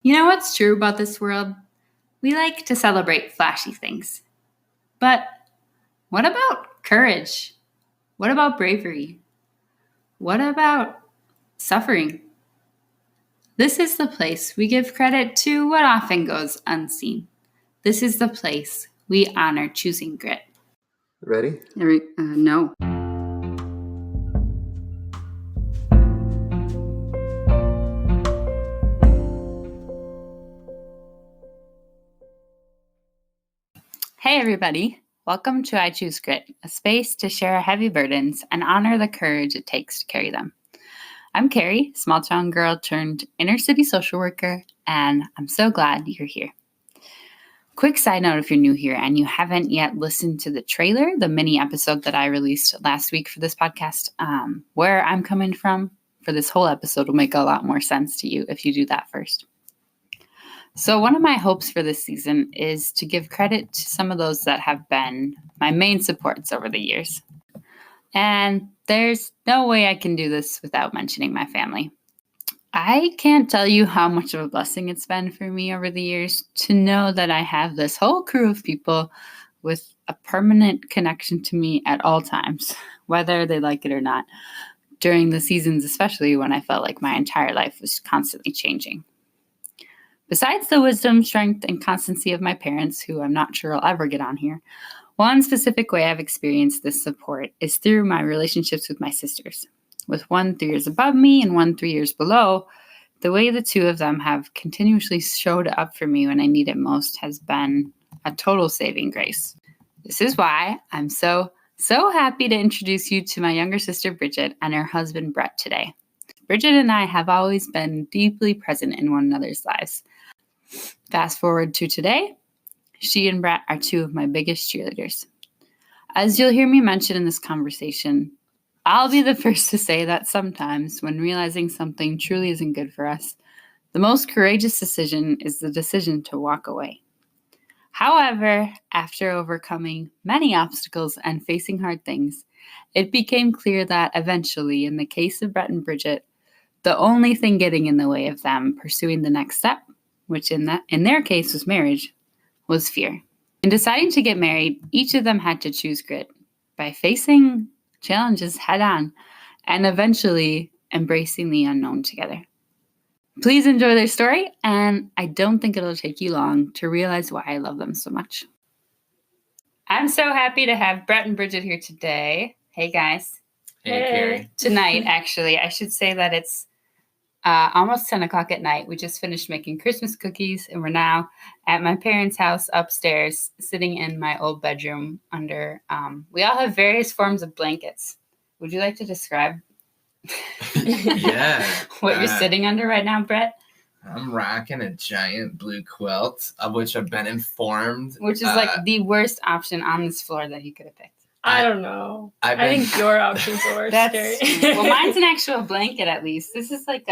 You know what's true about this world? We like to celebrate flashy things. But what about courage? What about bravery? What about suffering? This is the place we give credit to what often goes unseen. This is the place we honor choosing grit. Ready? No. Hey everybody, welcome to I Choose Grit, a space to share our heavy burdens and honor the courage it takes to carry them. I'm Carrie, small town girl turned inner city social worker, and I'm so glad you're here. Quick side note if you're new here and you haven't yet listened to the trailer, the mini episode that I released last week for this podcast, where I'm coming from for this whole episode will make a lot more sense to you if you do that first. So one of my hopes for this season is to give credit to some of those that have been my main supports over the years. And there's no way I can do this without mentioning my family. I can't tell you how much of a blessing it's been for me over the years to know that I have this whole crew of people with a permanent connection to me at all times, whether they like it or not, during the seasons, especially when I felt like my entire life was constantly changing. Besides the wisdom, strength, and constancy of my parents, who I'm not sure I'll ever get on here, one specific way I've experienced this support is through my relationships with my sisters. With one 3 years above me and one 3 years below, the way the two of them have continuously showed up for me when I need it most has been a total saving grace. This is why I'm so happy to introduce you to my younger sister, Bridget, and her husband, Brett, today. Bridget and I have always been deeply present in one another's lives. Fast forward to today, she and Brett are two of my biggest cheerleaders. As you'll hear me mention in this conversation, I'll be the first to say that sometimes when realizing something truly isn't good for us, the most courageous decision is the decision to walk away. However, after overcoming many obstacles and facing hard things, it became clear that eventually, in the case of Brett and Bridget, the only thing getting in the way of them pursuing the next step, which in their case was marriage, was fear. In deciding to get married, each of them had to choose grit by facing challenges head on and eventually embracing the unknown together. Please enjoy their story, and I don't think it'll take you long to realize why I love them so much. I'm so happy to have Brett and Bridget here today. Hey guys. Hey, Carrie. Tonight, actually, I should say that it's almost 10 o'clock at night. We just finished making Christmas cookies, and we're now at my parents' house upstairs, sitting in my old bedroom under, we all have various forms of blankets. Would you like to describe Yeah. what you're sitting under right now, Brett? I'm rocking a giant blue quilt, of which I've been informed. Which is like the worst option on this floor that you could have picked. I don't know. I think your options are worse. Well, mine's an actual blanket at least. This is it's like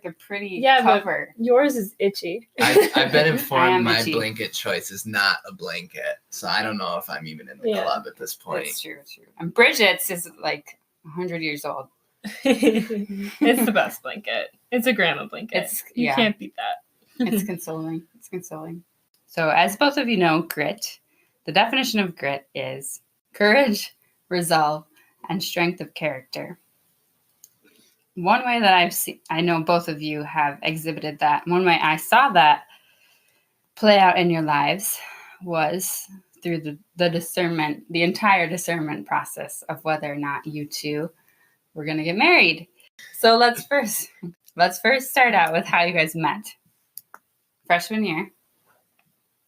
a pretty cover. But yours is itchy. I've been informed my blanket choice is not a blanket, so I don't know if I'm even in the club at this point. It's true. And Bridget's is like 100 years old. It's the best blanket. It's a grandma blanket. You can't beat that. It's consoling. So as both of you know, grit. The definition of grit is courage, resolve, and strength of character. One way that I know both of you have exhibited that, one way I saw that play out in your lives was through the discernment, the entire discernment process of whether or not you two were going to get married. So let's first start out with how you guys met. Freshman year,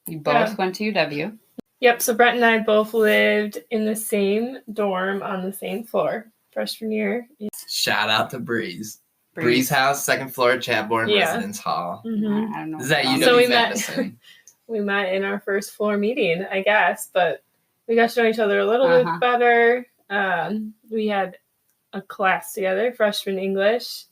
you both went to UW. Yep, so Brett and I both lived in the same dorm on the same floor freshman year. Shout out to Breeze. Breeze house, second floor, Chatborn Residence Hall. Mm-hmm. I don't know. Is that UW so Madison? We met in our first floor meeting, I guess, but we got to know each other a little bit better. We had a class together, freshman English,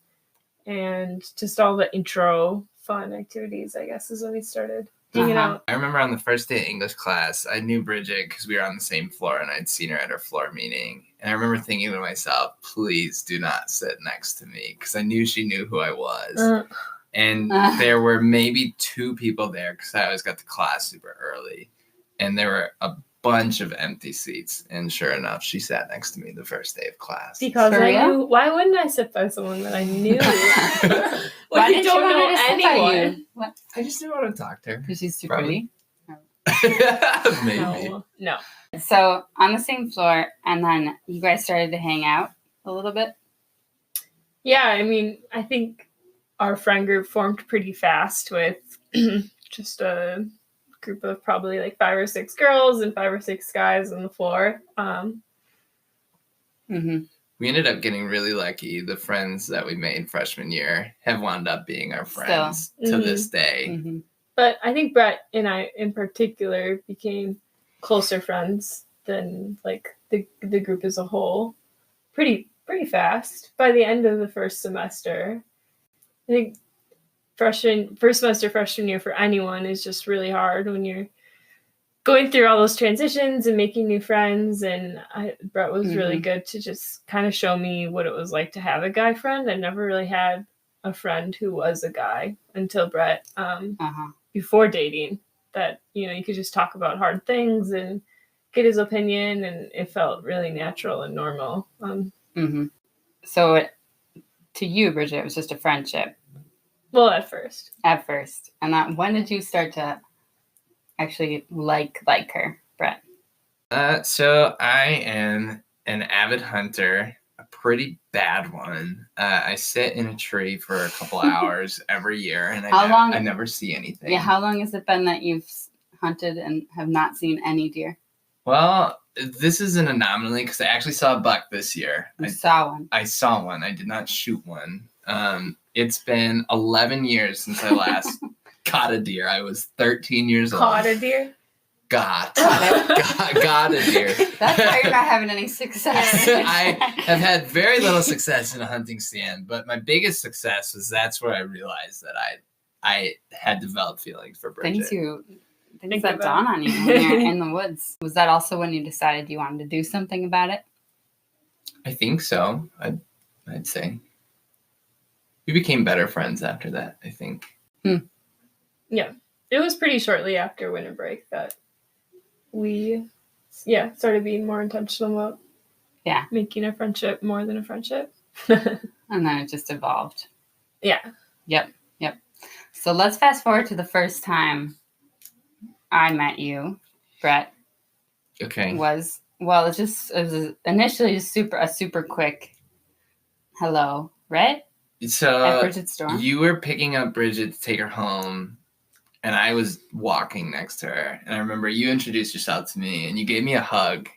and just all the intro fun activities, I guess, is when we started. I remember on the first day of English class, I knew Bridget because we were on the same floor and I'd seen her at her floor meeting. And I remember thinking to myself, please do not sit next to me because I knew she knew who I was. And there were maybe 2 people there because I always got to class super early. And there were a bunch of empty seats. And sure enough, she sat next to me the first day of class. Because I knew. Why wouldn't I sit by someone that I knew? Why did you want her to sit by you? What? I just didn't want to talk to her. Because she's too pretty? Maybe. No. So on the same floor, and then you guys started to hang out a little bit? Yeah, I mean, I think our friend group formed pretty fast with just a group of probably like 5 or 6 girls and 5 or 6 guys on the floor. We ended up getting really lucky. The friends that we made freshman year have wound up being our friends to this day. But I think Brett and I in particular became closer friends than like the group as a whole pretty fast by the end of the first semester. I think first semester freshman year for anyone is just really hard when you're going through all those transitions and making new friends. And Brett was really good to just kind of show me what it was like to have a guy friend. I never really had a friend who was a guy until Brett before dating, that you could just talk about hard things and get his opinion, and it felt really natural and normal. So to you, Bridget, it was just a friendship. Well, at first. And that, when did you start to actually like her, Brett? So I am an avid hunter, a pretty bad one. I sit in a tree for a couple hours every year, and I never see anything. Yeah, how long has it been that you've hunted and have not seen any deer? Well, this is an anomaly because I actually saw a buck this year. I saw one. I saw one. I did not shoot one. It's been 11 years since I last caught a deer. I was 13 years old. Caught a deer? Got a deer. That's why you're not having any success. I have had very little success in a hunting stand, but my biggest success was that's where I realized that I had developed feelings for Bridget. Things that dawn on you when you're in the woods. Was that also when you decided you wanted to do something about it? I think so. I'd say. We became better friends after that, I think. Yeah. It was pretty shortly after winter break that we started being more intentional about making a friendship more than a friendship. And then it just evolved. Yeah. Yep. So let's fast forward to the first time I met you, Brett. Okay. It was initially just a super quick hello, right? So at Bridget's store. You were picking up Bridget to take her home, and I was walking next to her. And I remember you introduced yourself to me, and you gave me a hug.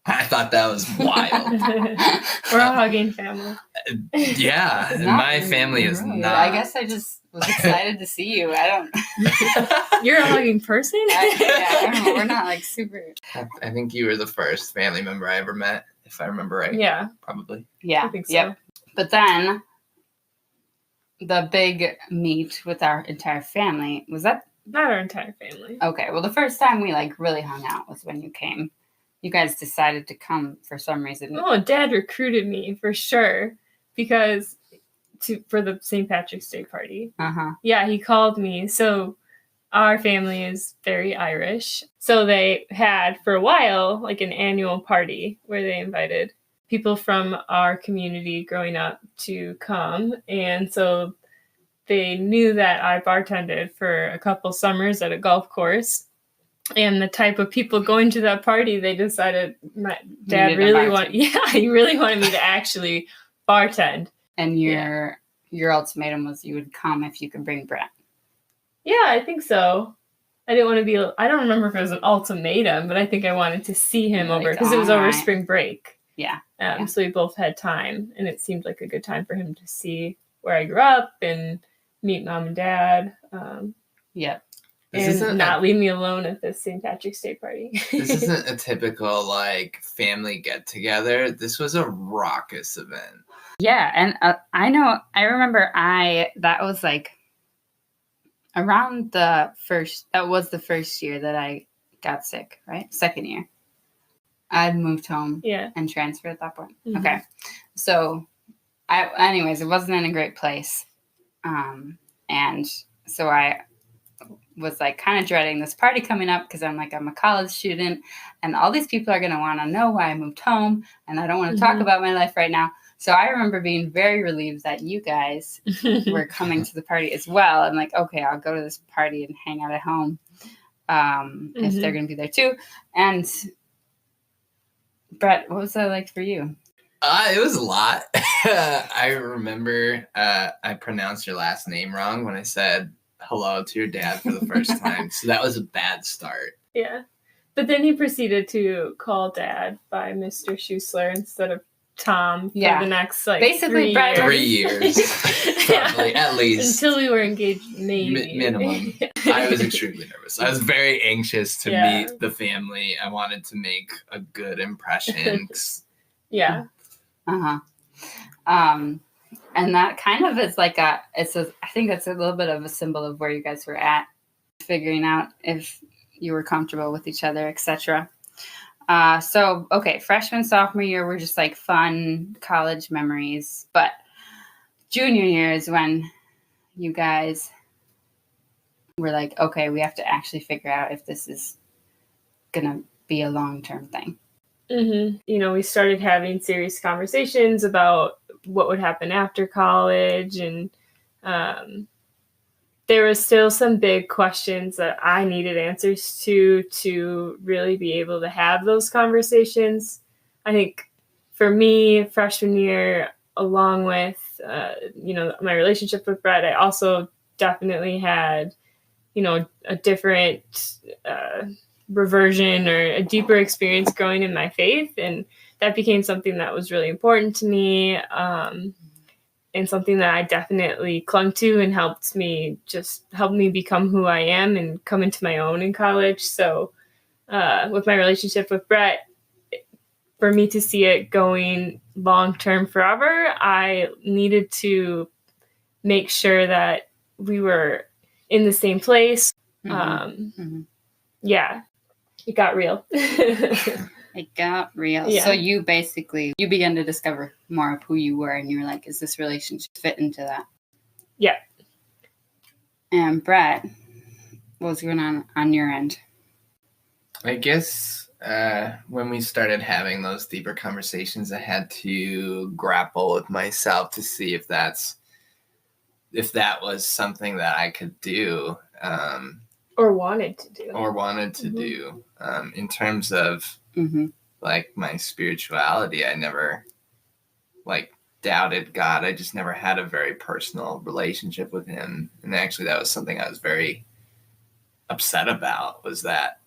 I thought that was wild. We're a hugging family. Yeah, my family is not. I guess I just was excited to see you. You're a hugging person? I don't know. We're not like super. I think you were the first family member I ever met, if I remember right. Yeah. Probably. Yeah. I think so. Yep. But then the big meet with our entire family, was that? Not our entire family. Okay. Well, the first time we really hung out was when you came. You guys decided to come for some reason. Oh, Dad recruited me for sure because for the St. Patrick's Day party. Yeah, he called me. So our family is very Irish. So they had for a while like an annual party where they invited people from our community growing up to come. And so they knew that I bartended for a couple summers at a golf course. And the type of people going to that party, they decided my dad he really wanted me to actually bartend. And your ultimatum was you would come if you could bring Brett. Yeah, I think so. I didn't want to be, I don't remember if it was an ultimatum, but I think I wanted to see him over because it was over spring break. Yeah. So we both had time, and it seemed like a good time for him to see where I grew up and meet Mom and Dad. Yep. And not leave me alone at this St. Patrick's Day party. This isn't a typical family get together. This was a raucous event. Yeah, and I remember that was around that was the first year that I got sick, right? Second year. I'd moved home and transferred at that point. Mm-hmm. Okay. So anyways, it wasn't in a great place. And so I was like kind of dreading this party coming up because I'm a college student and all these people are going to want to know why I moved home and I don't want to talk about my life right now. So I remember being very relieved that you guys were coming to the party as well. I'm like, okay, I'll go to this party and hang out at home if they're going to be there too. And Brett, what was that like for you? It was a lot. I remember I pronounced your last name wrong when I said hello to your dad for the first time. So that was a bad start. Yeah. But then he proceeded to call Dad by Mr. Schuessler instead of Tom for the next basically 3 years. Probably, at least. Until we were engaged, maybe. Minimum. I was extremely nervous. I was very anxious to meet the family. I wanted to make a good impression. Yeah. And that kind of is like I think that's a little bit of a symbol of where you guys were at, figuring out if you were comfortable with each other, etc. So, okay, freshman, sophomore year were just like fun college memories. But junior year is when you guys were like, okay, we have to actually figure out if this is going to be a long-term thing. Mm-hmm. We started having serious conversations about what would happen after college. And there was still some big questions that I needed answers to really be able to have those conversations. I think for me, freshman year, along with, my relationship with Brett, I also definitely had, a different reversion or a deeper experience growing in my faith. And that became something that was really important to me. And something that I definitely clung to and helped me become who I am and come into my own in college. So with my relationship with Brett, for me to see it going long-term forever, I needed to make sure that we were in the same place. Yeah, it got real. It got real. Yeah. So you began to discover more of who you were, and you were like, is this relationship fit into that? Yeah. And Brett, what was going on your end? I guess when we started having those deeper conversations, I had to grapple with myself to see if that was something that I could do. Or wanted to do. In terms of like my spirituality, I never doubted God. I just never had a very personal relationship with him. And actually that was something I was very upset about, was that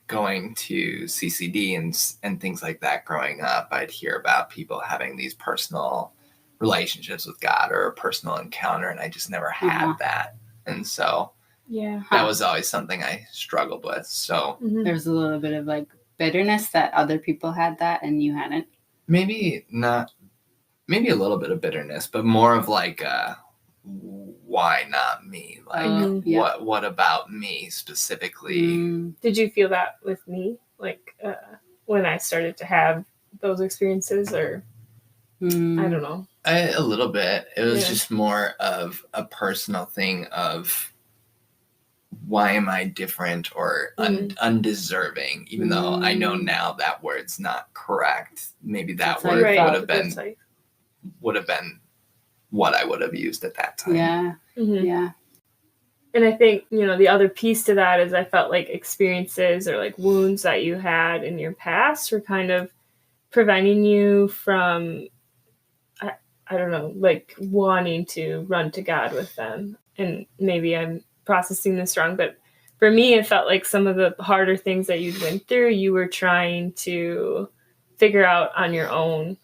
going to CCD and things like that growing up, I'd hear about people having these personal relationships with God or a personal encounter, and I just never had that. And so that was always something I struggled with. So there's a little bit of like bitterness that other people had that and you hadn't. Maybe a little bit of bitterness, but more of like why not me? Like what about me specifically? Did you feel that with me? Like when I started to have those experiences, or I don't know. A little bit. It was just more of a personal thing of why am I different or undeserving, even though I know now that word's not correct. Maybe that word would have been what I would have used at that time. Yeah. Yeah. And I think, the other piece to that is I felt like experiences or like wounds that you had in your past were kind of preventing you from, I don't know, like wanting to run to God with them. And maybe I'm processing this wrong, but for me, it felt like some of the harder things that you'd went through, you were trying to figure out on your own,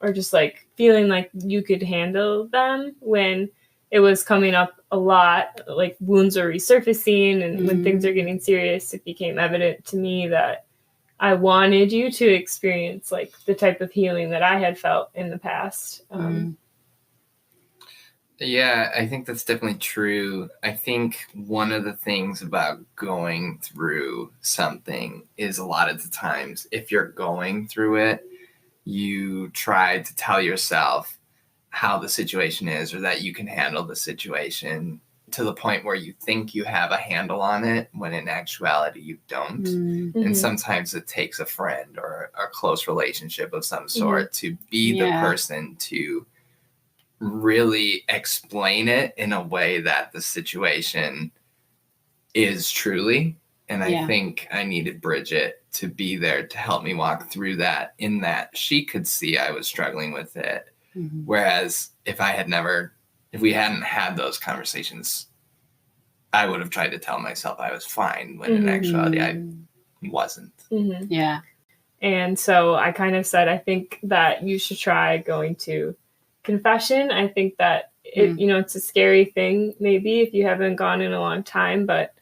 or just like feeling like you could handle them when it was coming up a lot, like wounds are resurfacing. And when things are getting serious, it became evident to me that I wanted you to experience like the type of healing that I had felt in the past. Yeah, I think that's definitely true. I think one of the things about going through something is a lot of the times, if you're going through it, you try to tell yourself how the situation is, or that you can handle the situation to the point where you think you have a handle on it when in actuality you don't. Mm-hmm. And sometimes it takes a friend or a close relationship of some sort to be the person to really explain it in a way that the situation is truly. And I think I needed Bridget to be there to help me walk through that, in that she could see I was struggling with it. Mm-hmm. Whereas if we hadn't had those conversations, I would have tried to tell myself I was fine when in actuality I wasn't. Mm-hmm. Yeah. And so I kind of said, I think that you should try going to confession. I think that it's a scary thing maybe if you haven't gone in a long time, but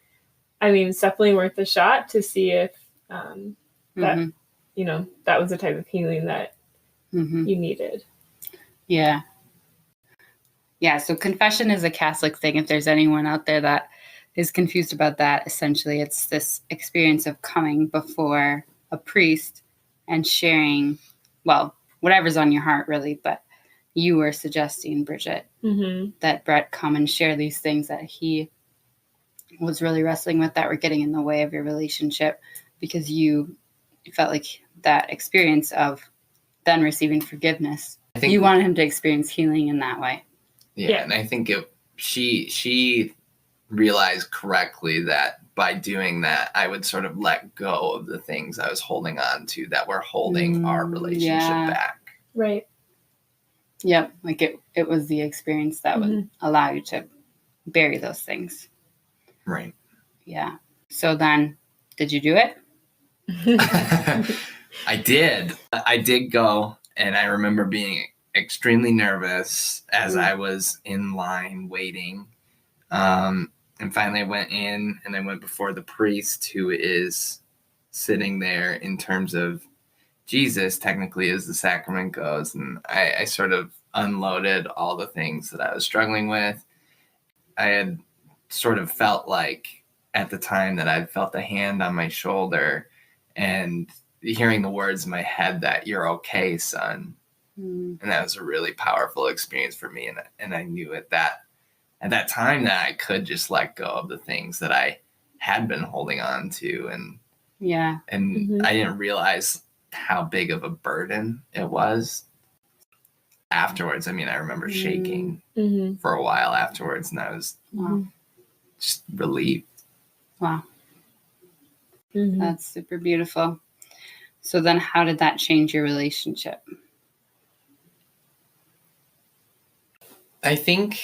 I mean, it's definitely worth a shot to see if that was the type of healing that you needed. Yeah. Yeah. So confession is a Catholic thing. If there's anyone out there that is confused about that, essentially it's this experience of coming before a priest and sharing, well, whatever's on your heart really, but you were suggesting, Bridget, that Brett come and share these things that he was really wrestling with that were getting in the way of your relationship, because you felt like that experience of then receiving forgiveness, I think you wanted him to experience healing in that way. Yeah. And I think she realized correctly that by doing that, I would sort of let go of the things I was holding on to that were holding our relationship back. Right. Yep. Like it was the experience that would allow you to bury those things. Right. Yeah. So then, did you do it? I did go, and I remember being extremely nervous as I was in line waiting. And finally I went in, and I went before the priest, who is sitting there in terms of Jesus, technically, as the sacrament goes. And I sort of unloaded all the things that I was struggling with. I had sort of felt like at the time that I'd felt a hand on my shoulder and hearing the words in my head that "you're okay, son." And that was a really powerful experience for me. And I knew at that time that I could just let go of the things that I had been holding on to. And I didn't realize how big of a burden it was afterwards. I mean, I remember shaking for a while afterwards, and I was just relieved. Wow. That's super beautiful. So then how did that change your relationship? I think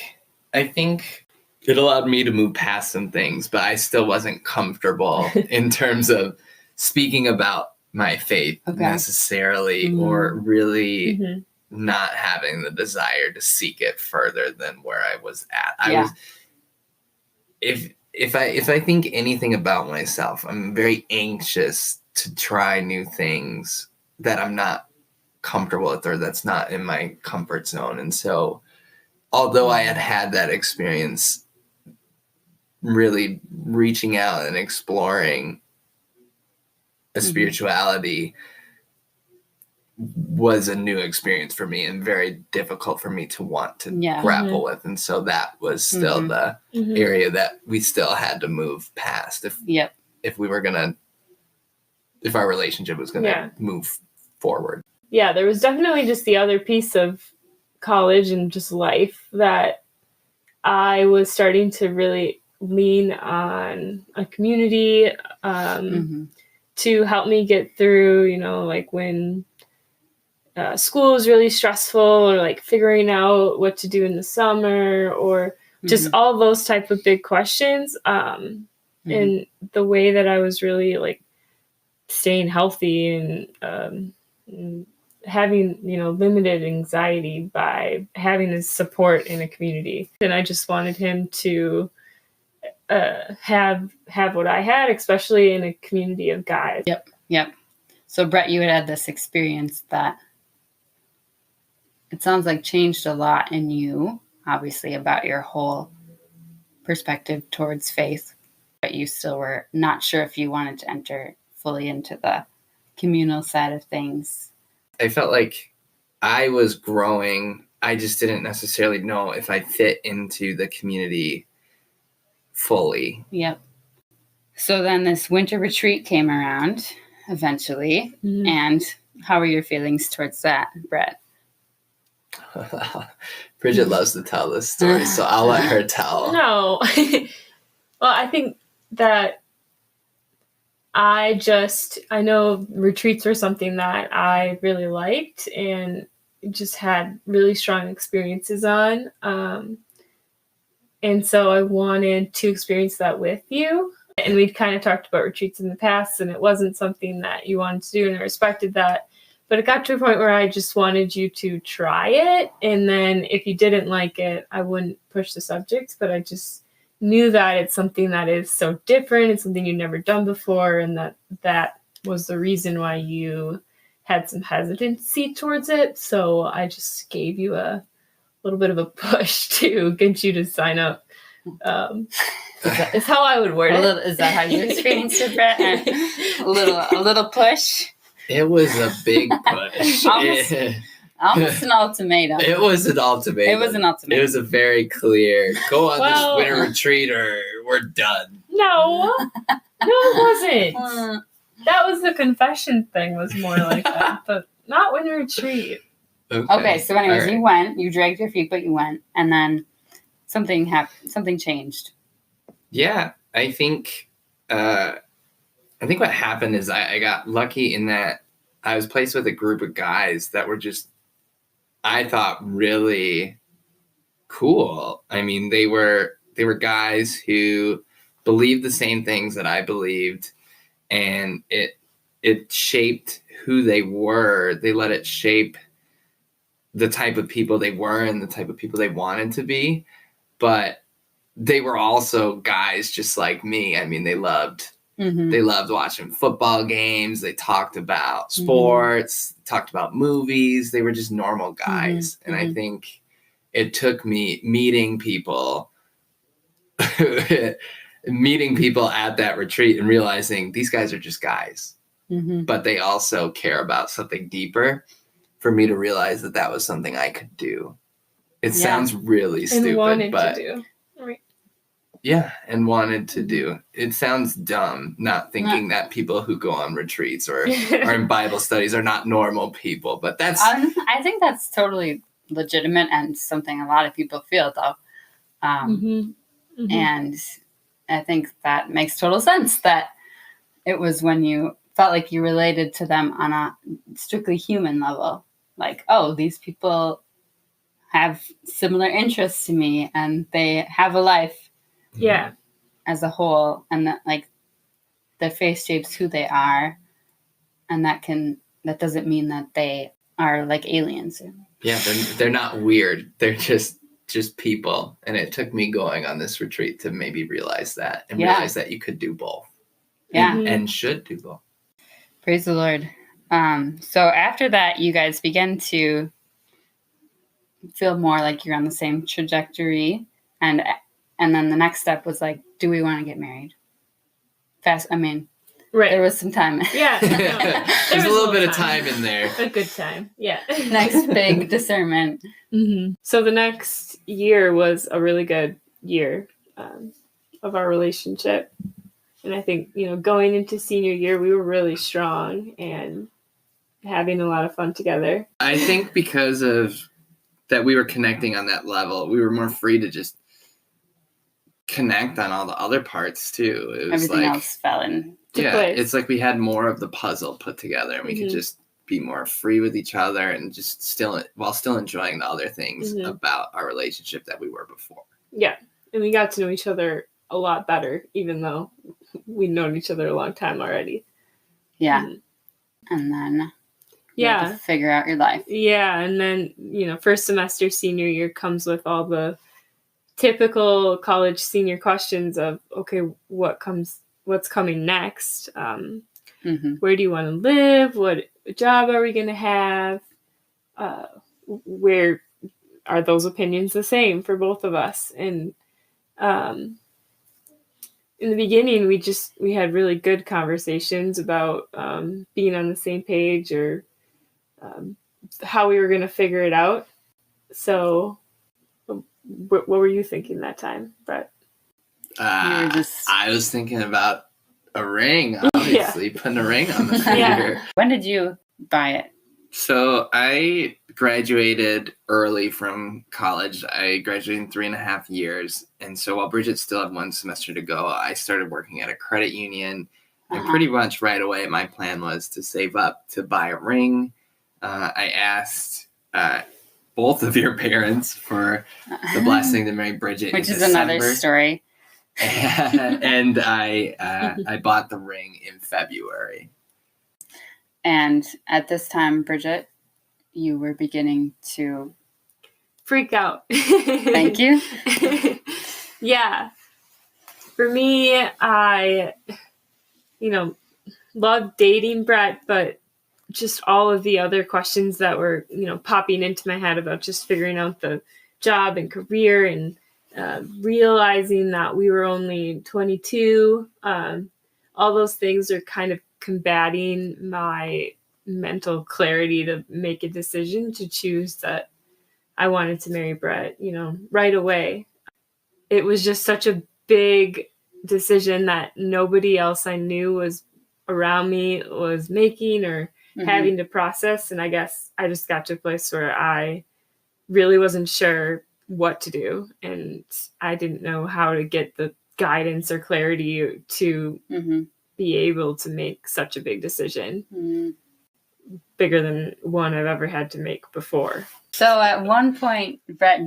it allowed me to move past some things, but I still wasn't comfortable in terms of speaking about my faith necessarily, or really not having the desire to seek it further than where I was at. If I think anything about myself, I'm very anxious to try new things that I'm not comfortable with, or that's not in my comfort zone. And so, although I had that experience, really reaching out and exploring a spirituality was a new experience for me and very difficult for me to want to grapple with. And so that was still the area that we still had to move past if our relationship was going to move forward. Yeah, there was definitely just the other piece of college and just life that I was starting to really lean on a community to help me get through, like when school is really stressful, or like figuring out what to do in the summer, or just all those type of big questions. And the way that I was really like staying healthy and having, limited anxiety by having his support in a community. And I just wanted him to have what I had, especially in a community of guys. Yep. So Brett, you had this experience that it sounds like changed a lot in you, obviously, about your whole perspective towards faith, but you still were not sure if you wanted to enter fully into the communal side of things. I felt like I was growing I just didn't necessarily know if I fit into the community fully. Yep. So then this winter retreat came around eventually. Mm-hmm. And how were your feelings towards that, Brett? Bridget loves to tell this story, so I'll let her tell. No. Well, I think that I know retreats were something that I really liked and just had really strong experiences on. And so I wanted to experience that with you. And we'd kind of talked about retreats in the past, and it wasn't something that you wanted to do, and I respected that. But it got to a point where I just wanted you to try it. And then if you didn't like it, I wouldn't push the subject, but I just knew that it's something that is so different. It's something you've never done before. And that was the reason why you had some hesitancy towards it. So I just gave you a little bit of a push to get you to sign up. Is how I would word it. Is that how you experienced it, Brett? A little push? It was a big push. Almost an ultimatum. It was an ultimatum. It was a very clear, go on this winter retreat or we're done. No, it wasn't. That was the confession thing, was more like that, but not winter retreat. Okay, so anyways, You went, you dragged your feet, but you went, and then something happened, something changed. Yeah, I think what happened is I got lucky in that I was placed with a group of guys that were just, I thought, really cool. I mean, they were guys who believed the same things that I believed, and it shaped who they were. They let it shape the type of people they were and the type of people they wanted to be. But they were also guys just like me. I mean, they loved watching football games. They talked about sports, talked about movies. They were just normal guys. And I think it took me meeting people at that retreat and realizing these guys are just guys, but they also care about something deeper, for me to realize that was something I could do. It sounds really stupid, but yeah, and wanted to do. It sounds dumb, not thinking that people who go on retreats or are in Bible studies are not normal people, but that's... I think that's totally legitimate and something a lot of people feel, though. And I think that makes total sense, that it was when you felt like you related to them on a strictly human level. Like, oh, these people have similar interests to me, and they have a life as a whole, and that, like, their faith shapes who they are, and that doesn't mean that they are like aliens. Yeah, they're not weird. They're just people. And it took me going on this retreat to maybe realize that, and realize that you could do both. Yeah. And should do both. Praise the Lord. So after that, you guys begin to feel more like you're on the same trajectory, and then the next step was like, do we want to get married? There was some time. Yeah. There's a little bit of time in there. A good time. Yeah. Next big discernment. So the next year was a really good year of our relationship. And I think, going into senior year, we were really strong and having a lot of fun together. I think because of that, we were connecting on that level. We were more free to just connect on all the other parts too. It was everything else fell into place. It's like we had more of the puzzle put together, and we could just be more free with each other, and just still enjoying the other things about our relationship that we were before. Yeah, and we got to know each other a lot better, even though we'd known each other a long time already. Yeah, and then you had to figure out your life. Yeah, and then first semester senior year comes with all the typical college senior questions of, okay, what's coming next? Where do you want to live? What job are we going to have? Where are those opinions the same for both of us? And in the beginning, we had really good conversations about being on the same page, or how we were going to figure it out. So what were you thinking that time, Brett? I was thinking about a ring, obviously, putting a ring on the finger. Yeah. When did you buy it? So I graduated early from college. I graduated in 3.5 years. And so while Bridget still had 1 semester to go, I started working at a credit union. And pretty much right away, my plan was to save up to buy a ring. I asked both of your parents for the blessing to marry Bridget Which in is December. another story. And I bought the ring in February. And at this time, Bridget, you were beginning to freak out. Thank you. Yeah. For me, I, loved dating Brett, but just all of the other questions that were, popping into my head about just figuring out the job and career and realizing that we were only 22. All those things are kind of combating my mental clarity to make a decision to choose that I wanted to marry Brett, right away. It was just such a big decision that nobody else I knew was around me was making or having to process. And I guess I just got to a place where I really wasn't sure what to do. And I didn't know how to get the guidance or clarity to be able to make such a big decision. Bigger than one I've ever had to make before. So at one point, Brett,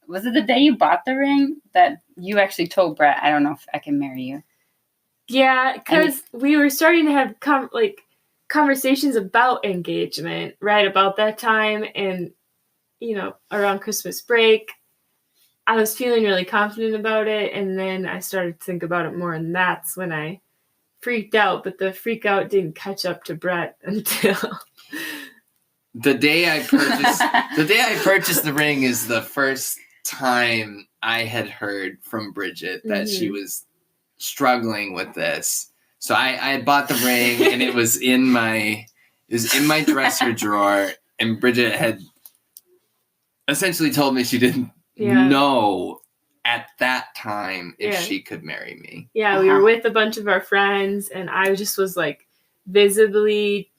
was it the day you bought the ring that you actually told Brett, I don't know if I can marry you? Yeah, because we were starting to have conversations about engagement right about that time. And, around Christmas break, I was feeling really confident about it. And then I started to think about it more. And that's when I freaked out. But the freak out didn't catch up to Brett until... The day I purchased the ring is the first time I had heard from Bridget that she was struggling with this. So I had bought the ring and it was in my dresser drawer, and Bridget had essentially told me she didn't know at that time if she could marry me. Yeah, we were with a bunch of our friends, and I just was like visibly,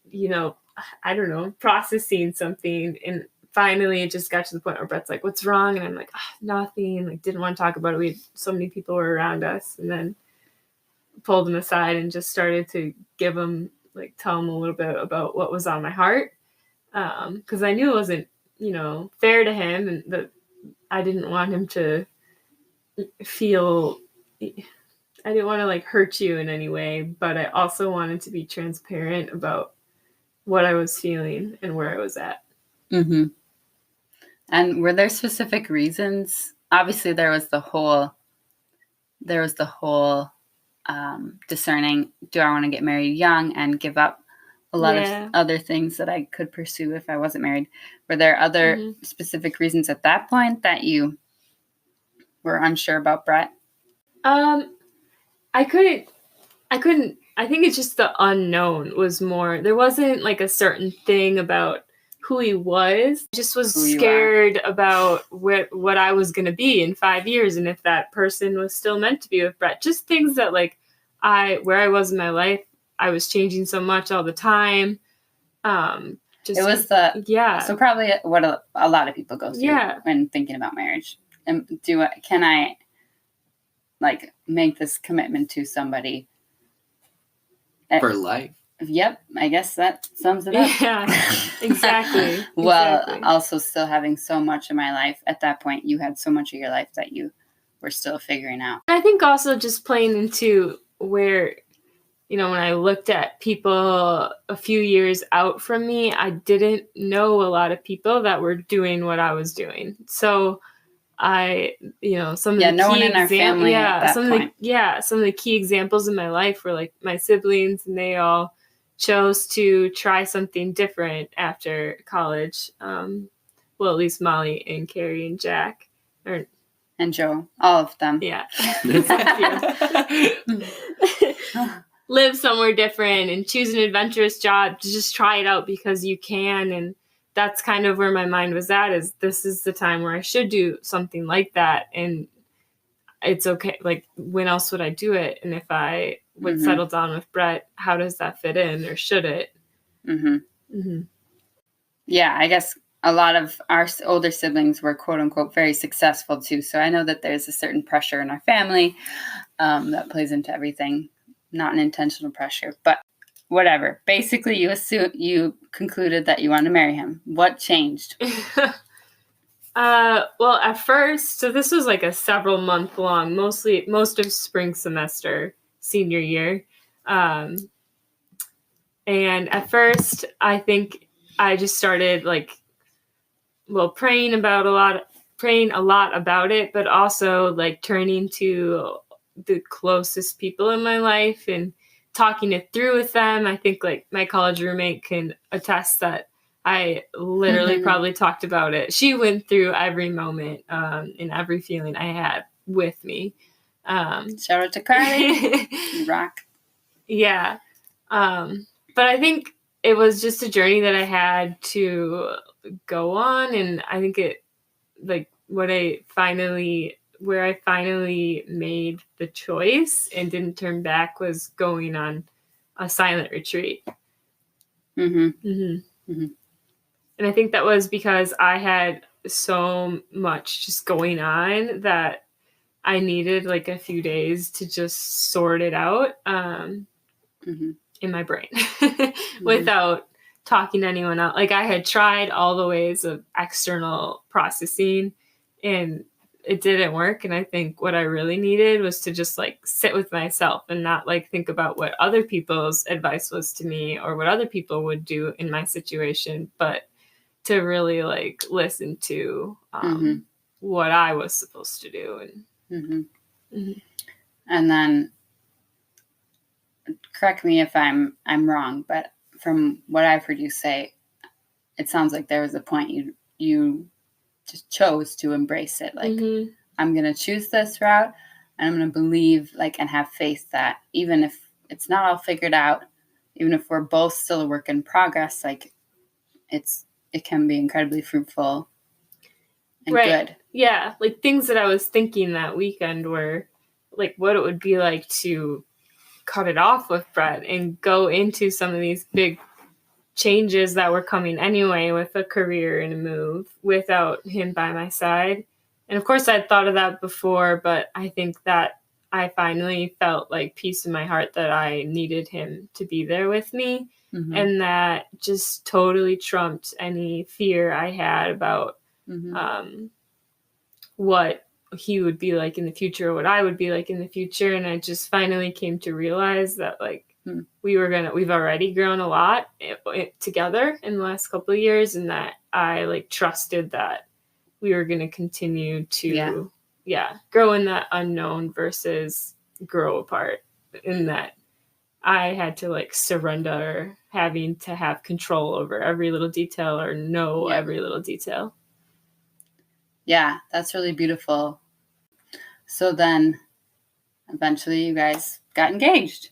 I don't know, processing something. And finally it just got to the point where Brett's like, what's wrong? And I'm like, nothing. Like, didn't want to talk about it. We had so many people were around us, and then pulled him aside and just started to tell him a little bit about what was on my heart. Cause I knew it wasn't, fair to him, and that I didn't want him to feel, I didn't want to hurt you in any way, but I also wanted to be transparent about what I was feeling and where I was at. And were there specific reasons? Obviously, there was the whole discerning, do I want to get married young and give up a lot of other things that I could pursue if I wasn't married? Were there other specific reasons at that point that you were unsure about Brett? I couldn't, I think it's just the unknown was more, there wasn't a certain thing about who he was. I just was scared about what I was going to be in 5 years, and if that person was still meant to be with Brett. Just things that where I was in my life, I was changing so much all the time. So probably what a lot of people go through when thinking about marriage. And can I make this commitment to somebody for life? Yep, I guess that sums it up. Yeah, exactly. Well, also still having so much of my life at that point, you had so much of your life that you were still figuring out. I think also just playing into where, when I looked at people a few years out from me, I didn't know a lot of people that were doing what I was doing. So I, some of the no one in our family at that point. Some of the key examples in my life were my siblings, and they all chose to try something different after college. Well, at least Molly and Carrie and Jack. And Joe. All of them. Yeah. Live somewhere different and choose an adventurous job to just try it out because you can, and that's kind of where my mind was at, is this is the time where I should do something like that. And it's okay. Like, when else would I do it? And if I would settle down with Brett, how does that fit in, or should it? Yeah, I guess a lot of our older siblings were quote unquote very successful too. So I know that there's a certain pressure in our family that plays into everything, not an intentional pressure, but whatever. Basically, you concluded that you wanted to marry him. What changed? Well, at first, so this was like a several month long, most of spring semester, senior year. And at first, I think I just started praying a lot about it, but also like turning to the closest people in my life and talking it through with them. I think like my college roommate can attest that I literally probably talked about it. She went through every moment and every feeling I had with me. Shout out to Carrie. You rock. Yeah. But I think it was just a journey that I had to go on. And I think it, like, where I finally made the choice and didn't turn back was going on a silent retreat. And I think that was because I had so much just going on that I needed like a few days to just sort it out in my brain without talking to anyone else. Like, I had tried all the ways of external processing and it didn't work. And I think what I really needed was to just like sit with myself and not like think about what other people's advice was to me or what other people would do in my situation, but to really like listen to what I was supposed to do. And and then, correct me if I'm wrong, but from what I've heard you say, it sounds like there was a point you just chose to embrace it. Like, I'm going to choose this route, and I'm going to believe, like, and have faith that even if it's not all figured out, even if we're both still a work in progress, like, it can be incredibly fruitful and good. Yeah. Like, things that I was thinking that weekend were like what it would be like to cut it off with Brett and go into some of these big changes that were coming anyway with a career and a move without him by my side. And of course I'd thought of that before, but I think that I finally felt like peace in my heart that I needed him to be there with me. And that just totally trumped any fear I had about what he would be like in the future, or what I would be like in the future. And I just finally came to realize that like we've already grown a lot together in the last couple of years, and that I like trusted that we were going to continue to grow in that unknown versus grow apart, in that I had to like surrender having to have control over every little detail or know every little detail. Yeah, that's really beautiful. So then eventually you guys got engaged.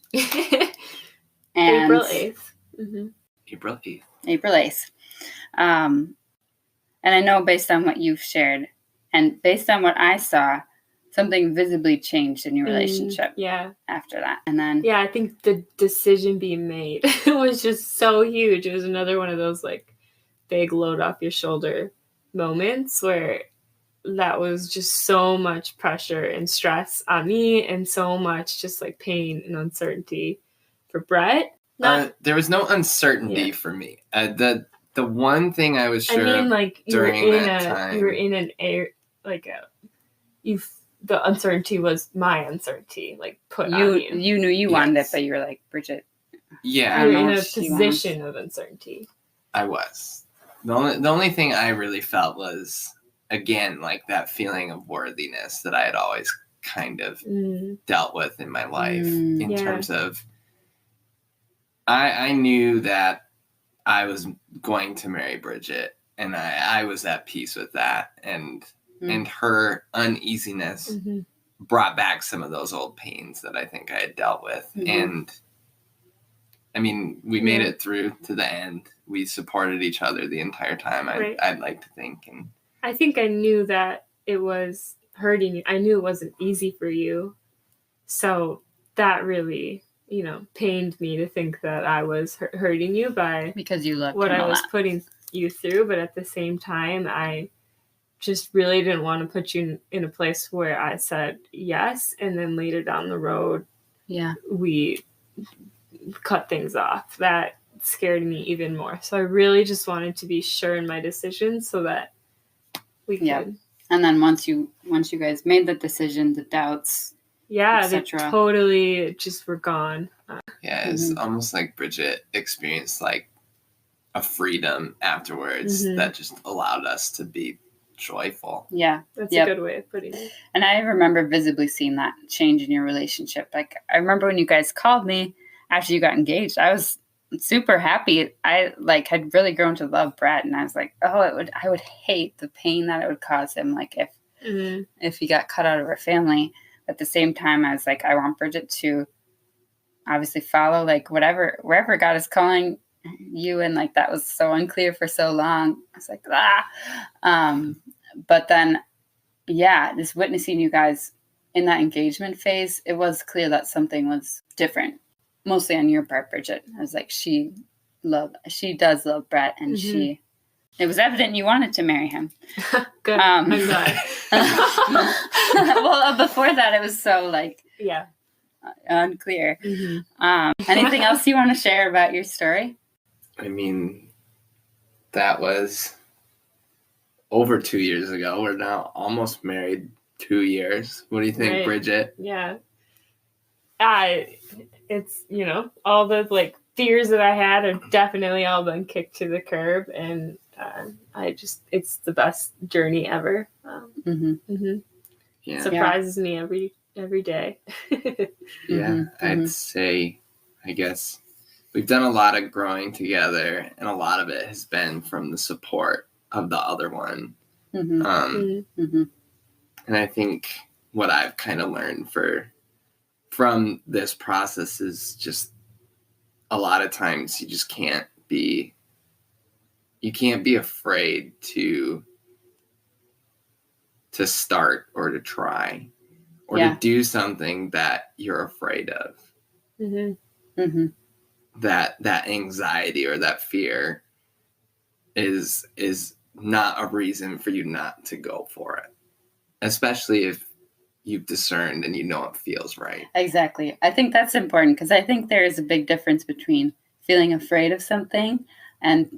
And April 8th. April 8th. April 8th. And I know based on what you've shared and based on what I saw, something visibly changed in your relationship after that. And then I think the decision being made was just so huge. It was another one of those like big load off your shoulder moments where that was just so much pressure and stress on me, and so much just like pain and uncertainty for Brett. There was no uncertainty for me. The one thing I was sure like during that time, you were in an air like the uncertainty was my uncertainty, like put on you. You knew you wanted it, but you were like, Bridget. Yeah, you're in a position of uncertainty. I was. The only thing I really felt was, again, like that feeling of worthiness that I had always kind of dealt with in my life in terms of I knew that I was going to marry Bridget, and I was at peace with that, and her uneasiness brought back some of those old pains that I think I had dealt with. And I mean, we made it through to the end. We supported each other the entire time, I'd like to think. And I think I knew that it was hurting you. I knew it wasn't easy for you. So that really, pained me to think that I was hurting you by because you loved what him I a was lot. putting you through. But at the same time, I just really didn't want to put you in a place where I said yes. And then later down the road, we cut things off. That scared me even more. So I really just wanted to be sure in my decision so that we could. And then once you guys made the decision, the doubts, they totally just were gone. It's almost like Bridget experienced like a freedom afterwards that just allowed us to be joyful. Yeah. That's a good way of putting it. And I remember visibly seeing that change in your relationship. Like, I remember when you guys called me after you got engaged, I was super happy. I had really grown to love Brett, and I was like, I would hate the pain that it would cause him, like if he got cut out of our family. At the same time, I was like, I want Bridget to obviously follow like wherever God is calling you, and like that was so unclear for so long. I was like, but then just witnessing you guys in that engagement phase, it was clear that something was different, mostly on your part, Bridget. I was like, she does love Brett, and it was evident you wanted to marry him. Good. I'm glad. Well, before that, it was so unclear. Anything else you want to share about your story? I mean, that was over 2 years ago. We're now almost married 2 years. What do you think, Bridget? Yeah. It's, all the fears that I had have definitely all been kicked to the curb, and it's the best journey ever. Surprises me every day. I'd say, I guess we've done a lot of growing together, and a lot of it has been from the support of the other one. And I think what I've kind of learned from this process is just a lot of times you just can't be afraid to start or to try or to do something that you're afraid of. That anxiety or that fear is not a reason for you not to go for it, especially if you've discerned and it feels right. Exactly. I think that's important, because I think there is a big difference between feeling afraid of something and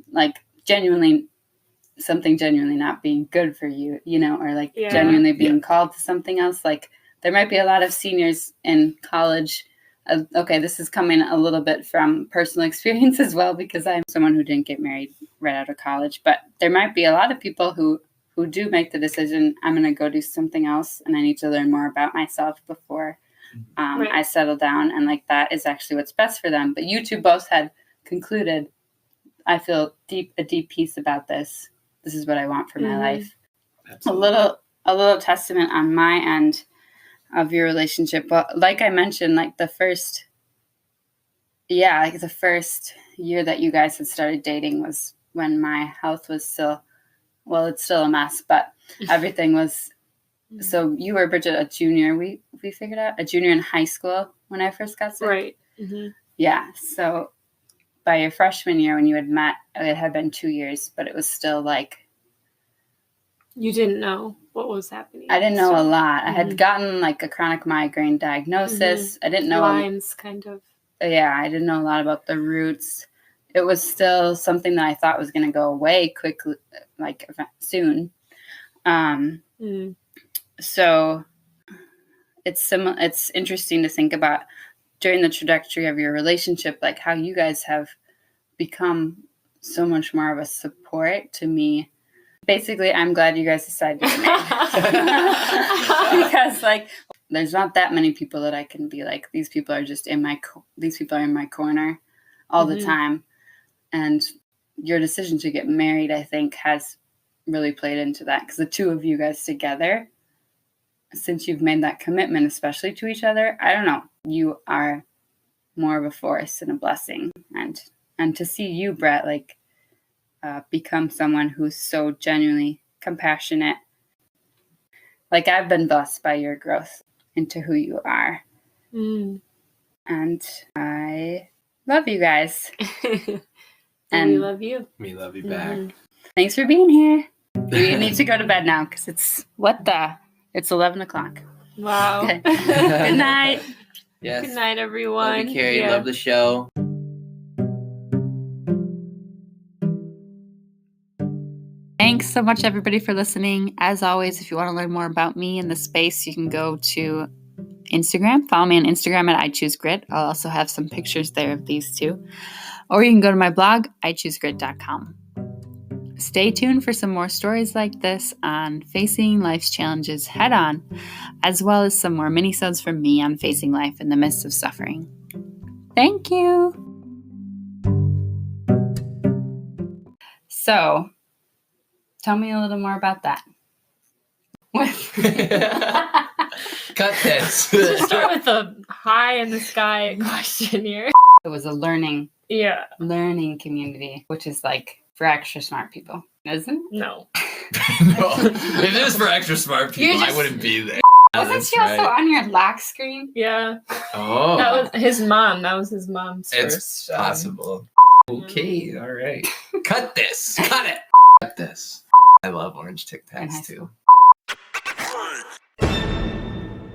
something genuinely not being good for you, or genuinely being called to something else. Like, there might be a lot of seniors in college. This is coming a little bit from personal experience as well, because I'm someone who didn't get married right out of college. But there might be a lot of people who do make the decision, I'm going to go do something else, and I need to learn more about myself before I settle down. And that is actually what's best for them. But you two both had concluded, I feel a deep peace about this. This is what I want for my life. Absolutely. A little testament on my end of your relationship. But like I mentioned, the first year that you guys had started dating was when my health was still, it's still a mess, but everything was. So you were, Bridget, a junior. We figured out a junior in high school when I first got sick. Right. Yeah. So by your freshman year, when you had met, it had been 2 years, but it was still you didn't know what was happening. I didn't know a lot. I had gotten a chronic migraine diagnosis. I didn't know Lyme's kind of. Yeah, I didn't know a lot about the roots. It was still something that I thought was going to go away quickly, soon. So it's interesting to think about during the trajectory of your relationship, how you guys have become so much more of a support to me. Basically, I'm glad you guys decided to get married. Because there's not that many people that I can be like, these people are in my corner all the time. And your decision to get married, I think, has really played into that, because the two of you guys together, since you've made that commitment, especially to each other, I don't know, you are more of a force and a blessing. And to see you, Brett, like become someone who's so genuinely compassionate. Like I've been blessed by your growth into who you are. And I love you guys. And we love you. We love you back. Thanks for being here. We need to go to bed now because it's 11 o'clock. Wow. Okay. Good night. Yes. Good night, everyone. Love you, Carrie. Love the show. Thanks so much, everybody, for listening. As always, if you want to learn more about me in the space, you can go to Instagram. Follow me on Instagram at iChooseGrit. I'll also have some pictures there of these two. Or you can go to my blog, iChooseGrit.com. Stay tuned for some more stories like this on facing life's challenges head on, as well as some more mini-sodes from me on facing life in the midst of suffering. Thank you. So, tell me a little more about that. Cut this. Start with the high in the sky question here. It was a learning community, which is like for extra smart people, isn't it? No. No. If it was for extra smart people, I wouldn't be there. Wasn't she also on your lock screen? Yeah. Oh. That was his mom. That was his mom's It's first. possible. Okay, all right. Cut this. Cut it. Cut this. I love orange Tic Tacs too.